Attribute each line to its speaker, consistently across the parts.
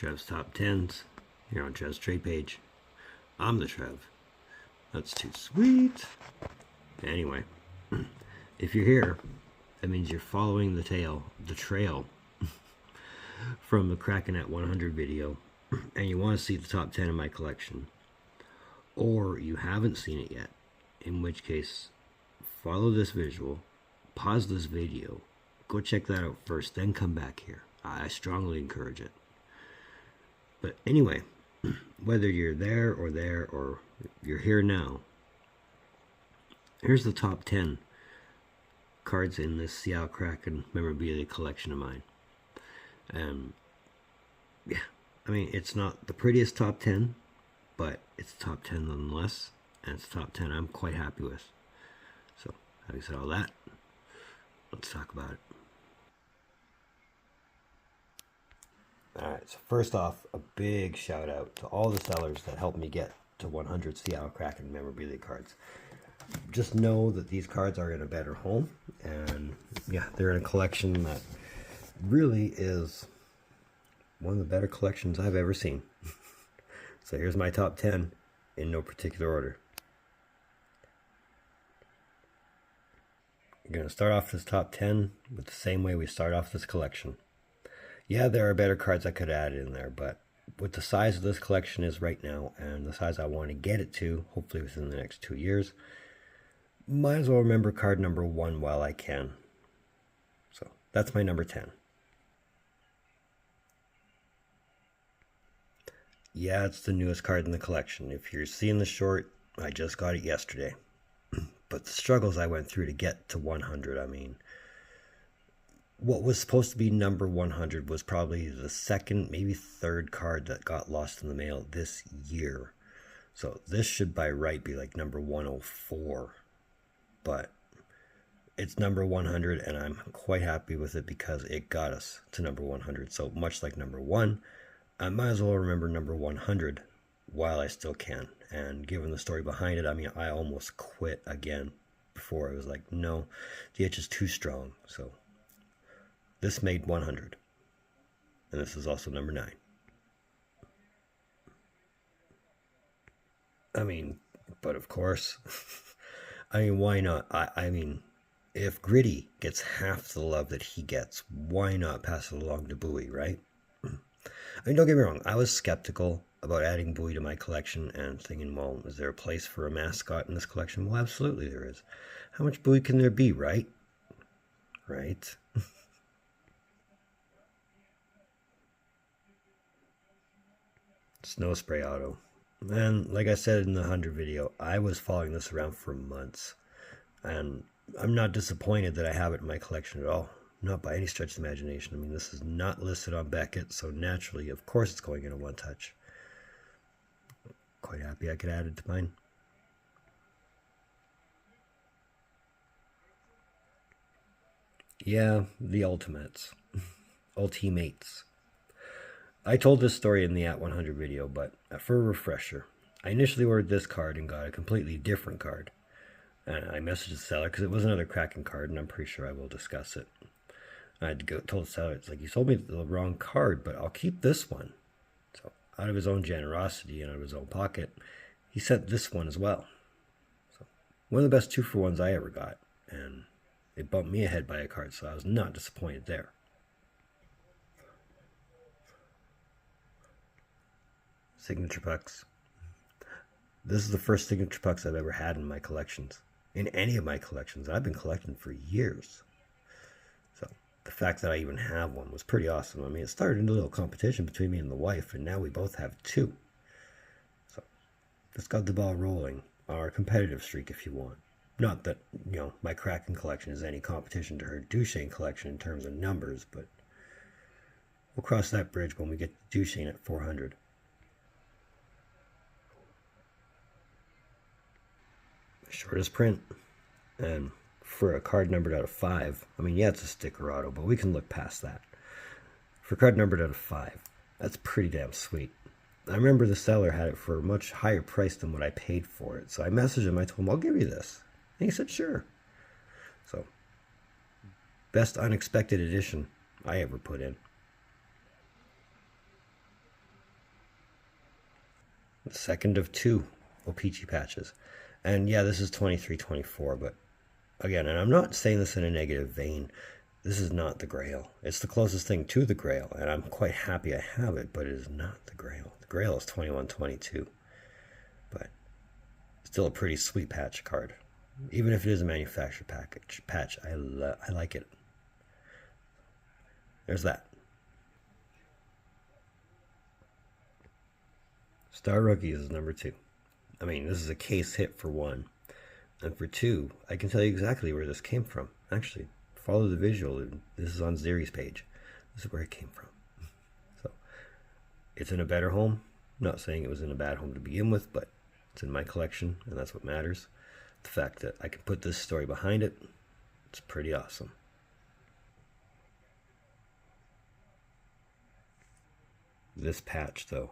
Speaker 1: Trev's Top 10s here on Trev's trade page. I'm the Trev. That's too sweet. Anyway, if you're here, that means you're following the trail from the Kraken at 100 video, and you want to see the top 10 in my collection, or you haven't seen it yet, in which case, follow this visual, pause this video, go check that out first, then come back here. I strongly encourage it. But anyway, whether you're there, or you're here now, here's the top 10 cards in this Seattle Kraken memorabilia collection of mine. Yeah, I mean, it's not the prettiest top 10, but it's top 10 nonetheless, and it's top 10 I'm quite happy with. So, having said all that, let's talk about it. Alright, so first off, a big shout out to all the sellers that helped me get to 100 Seattle Kraken memorabilia cards. Just know that these cards are in a better home, and yeah, they're in a collection that really is one of the better collections I've ever seen. So here's my top 10 in no particular order. We're going to start off this top 10 with the same way we start off this collection. Yeah, there are better cards I could add in there, but with the size of this collection is right now, and the size I want to get it to, hopefully within the next 2 years, might as well remember card number 1 while I can. So that's my number 10. Yeah, it's the newest card in the collection. If you're seeing the short, I just got it yesterday. But the struggles I went through to get to 100, I mean, what was supposed to be number 100 was probably the second, maybe third card that got lost in the mail this year. So this should by right be like number 104. But it's number 100, and I'm quite happy with it because it got us to number 100. So much like number 1, I might as well remember number 100 while I still can. And given the story behind it, I mean, I almost quit again before. I was like, no, the itch is too strong. So this made 100. And this is also number 9. I mean, but of course, I mean, why not? I mean, if Gritty gets half the love that he gets, why not pass it along to Bowie, right? I mean, don't get me wrong, I was skeptical about adding Bowie to my collection and thinking, well, is there a place for a mascot in this collection? Well, absolutely there is. How much Bowie can there be, right? Right? Snow spray auto. And like I said in the 100 video, I was following this around for months. And I'm not disappointed that I have it in my collection at all. Not by any stretch of the imagination. I mean, this is not listed on Beckett, so naturally, of course it's going in a one touch. Quite happy I could add it to mine. Yeah, the Ultimates. Ultimates. I told this story in the At 100 video, but for a refresher, I initially ordered this card and got a completely different card. And I messaged the seller because it was another Kraken card, and I'm pretty sure I will discuss it. I had to go told the seller, it's like, you sold me the wrong card, but I'll keep this one. So out of his own generosity and out of his own pocket, he sent this one as well. So one of the best 2-for-1s I ever got, and it bumped me ahead by a card, so I was not disappointed there. Signature pucks. This is the first signature pucks I've ever had in my collections. In any of my collections. I've been collecting for years. So the fact that I even have one was pretty awesome. I mean, it started a little competition between me and the wife, and now we both have 2. So this got the ball rolling on our competitive streak, if you want. Not that, you know, my Kraken collection is any competition to her Duchesne collection in terms of numbers, but we'll cross that bridge when we get to Duchesne at 400. Shortest print, and for a card numbered out of 5, I mean, yeah, it's a sticker auto, but we can look past that. For a card numbered out of 5, that's pretty damn sweet. I remember the seller had it for a much higher price than what I paid for it, so I messaged him. I told him, I'll give you this, and he said sure. So best unexpected edition I ever put in. The second of two O-Pee-Chee patches. And yeah, this is 23-24, but again, and I'm not saying this in a negative vein, this is not the Grail. It's the closest thing to the Grail, and I'm quite happy I have it, but it is not the Grail. The Grail is 21-22, but still a pretty sweet patch card. Even if it is a manufacturer patch, I like it. There's that. Star Rookies is number 2. I mean, this is a case hit for 1. And for 2, I can tell you exactly where this came from. Actually, follow the visual. This is on Zeri's page. This is where it came from. So, it's in a better home. I'm not saying it was in a bad home to begin with, but it's in my collection, and that's what matters. The fact that I can put this story behind it, it's pretty awesome. This patch, though,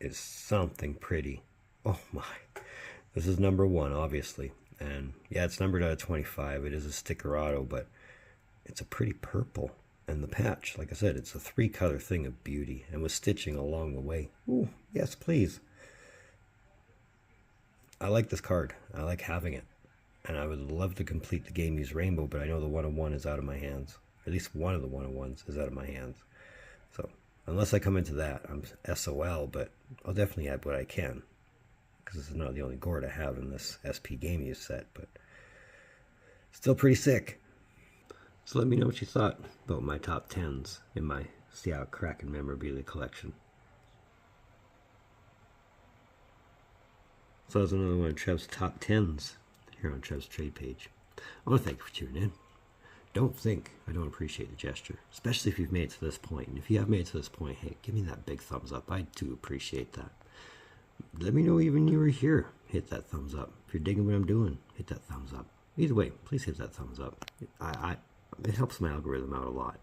Speaker 1: is something pretty. Oh my. This is number 1, obviously. And yeah, it's numbered out of 25. It is a sticker auto, but it's a pretty purple. And the patch, like I said, it's a 3-color thing of beauty, and with stitching along the way. Ooh, yes, please. I like this card. I like having it. And I would love to complete the Game Use Rainbow, but I know the 101 is out of my hands. At least one of the 101s is out of my hands. So, unless I come into that, I'm SOL, but I'll definitely add what I can. Because this is not the only gourd I have in this SP Game Use set, but still pretty sick. So let me know what you thought about my top 10s in my Seattle Kraken memorabilia collection. So that's another one of Trev's top 10s here on Trev's trade page. I want to thank you for tuning in. Don't think I don't appreciate the gesture, especially if you've made it to this point. And if you have made it to this point, hey, give me that big thumbs up. I do appreciate that. Let me know even you were here. Hit that thumbs up. If you're digging what I'm doing, hit that thumbs up. Either way, please hit that thumbs up. It helps my algorithm out a lot.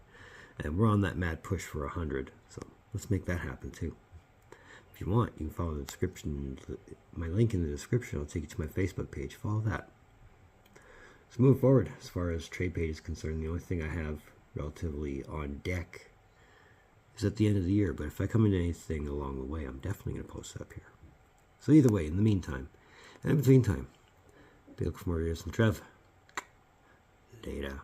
Speaker 1: And we're on that mad push for 100, so let's make that happen too. If you want, you can follow the description, my link in the description. I'll take you to my Facebook page. Follow that. So moving forward, as far as trade page is concerned, the only thing I have relatively on deck is at the end of the year. But if I come into anything along the way, I'm definitely going to post it up here. So either way, in the meantime, and in between time, be looking for more videos from Trev. Later.